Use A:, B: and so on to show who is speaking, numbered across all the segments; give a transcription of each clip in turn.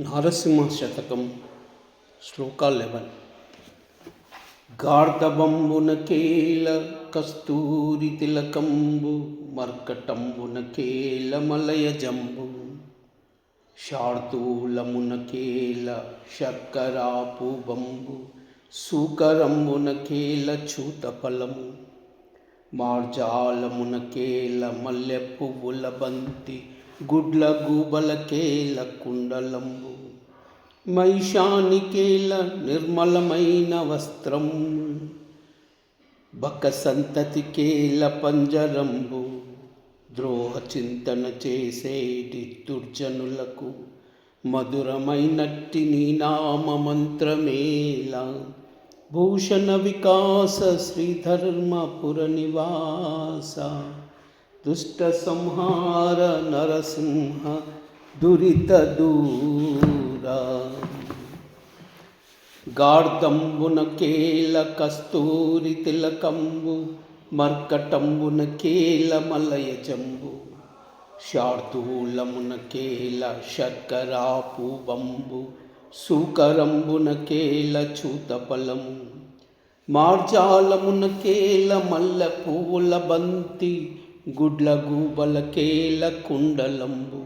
A: నారసింహ శతకం శ్లోక 11. గార్ధబంబున కేల కస్తూరి తిలకంబు మర్కటంబున కేల మలయ జంబు శార్దూలమున కేల శర్కరాపు బంబు సూకరంబున కేల చూతఫలము మార్జాలమున కేల మల్లె పువ్వుల బంతి గుడ్ల గూబల కేల కుండలంబు మైషానికేల నిర్మలమైన వస్త్రం బక సంతతికేల పంజరంబు ద్రోహ చింతన చేసేటి దుర్జనులకు మధురమైనట్టి నీ నామ మంత్రమేలా భూషణ వికాస శ్రీధర్మపుర నివాస దుష్ట సంహార నరసింహ దురిత దూరా గార్ధంబున కేల కస్తూరి తిలకంబు మర్కటంబున కేల మలయ జంబు శార్దూలమున కేల శర్కరాపు బంబు సూకరంబున కేల చూతఫలము మార్జాలమున కేల మల్లె పువ్వుల బంతి గుడ్ల గూబల కేల కుండలంబు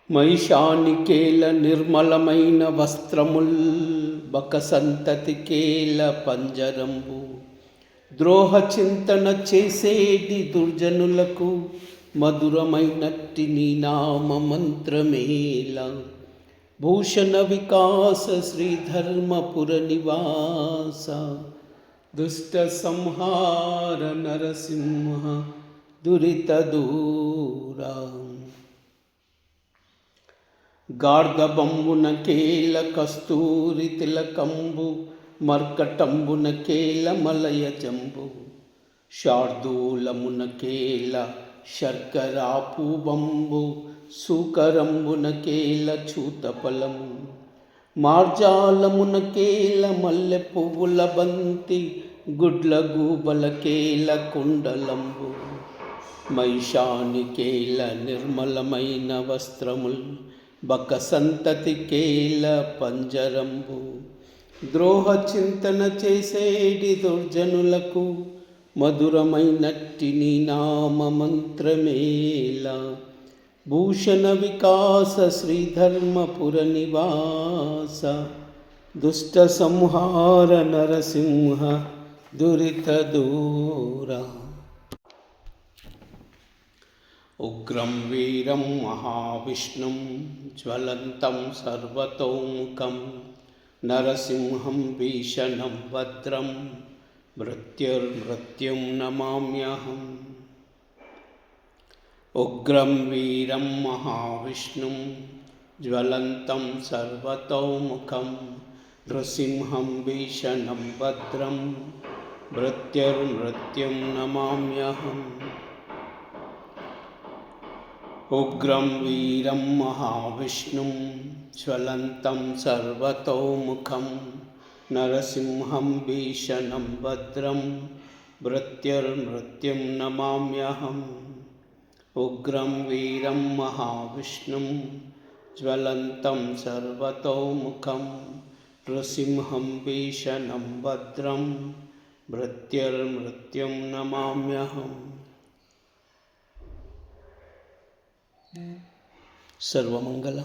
A: మైషానికేల నిర్మలమైన వస్త్రముల్ బక సంతతి కేల పంజరంబు ద్రోహ చింతన చేసేటి దుర్జనులకు మధురమైనట్టి నీ నామ మంత్రమేలా భూషణ వికాస శ్రీధర్మపుర నివాస దుష్ట సంహార నరసింహ దురిత దూరా గార్ధబంబున కేల కస్తూరి తిలకంబు మర్కటంబున కేల మలయ జంబు శార్దూలమున కేల శర్కరాపు బంబు సూకరంబున కేల చూతఫలము మార్జాలమున కేల మల్లె పువ్వుల బంతి గుడ్ల గూబల కేల కుండలంబు మైషానికేల నిర్మలమైన వస్త్రముల్ బక సంతతి కేల పంజరంబు ద్రోహ చింతన చేసేటి దుర్జనులకు మధురమైనట్టి నీ నామ మంత్రమేలా భూషణ వికాస శ్రీధర్మపుర నివాస దుష్ట సంహార నరసింహ దురిత దూరా ఉగ్రం వీరం మహావిష్ణుం జ్వలంతం సర్వతోముఖం నరసింహం భీషణం భద్రం మృత్యుర్మృత్యుం నమామ్యహం ఉగ్రం వీరం మహావిష్ణుం జ్వలంతం సర్వతోముఖం నృసింహం భీషణం భద్రం మృత్యుర్మృత్యుం నమామ్యహం ఉగ్రం వీరం మహావిష్ణుం జ్వలంతం సర్వతోముఖం నరసింహం భీషణం భద్రం మృత్యుర్మృత్యుం నమామ్యహం ఉగ్రం వీరం మహావిష్ణుం జ్వలంతం సర్వతోముఖం నృసింహం భీషణం భద్రం మృత్యుర్మృత్యుం నమామ్యహం. సర్వమంగళ.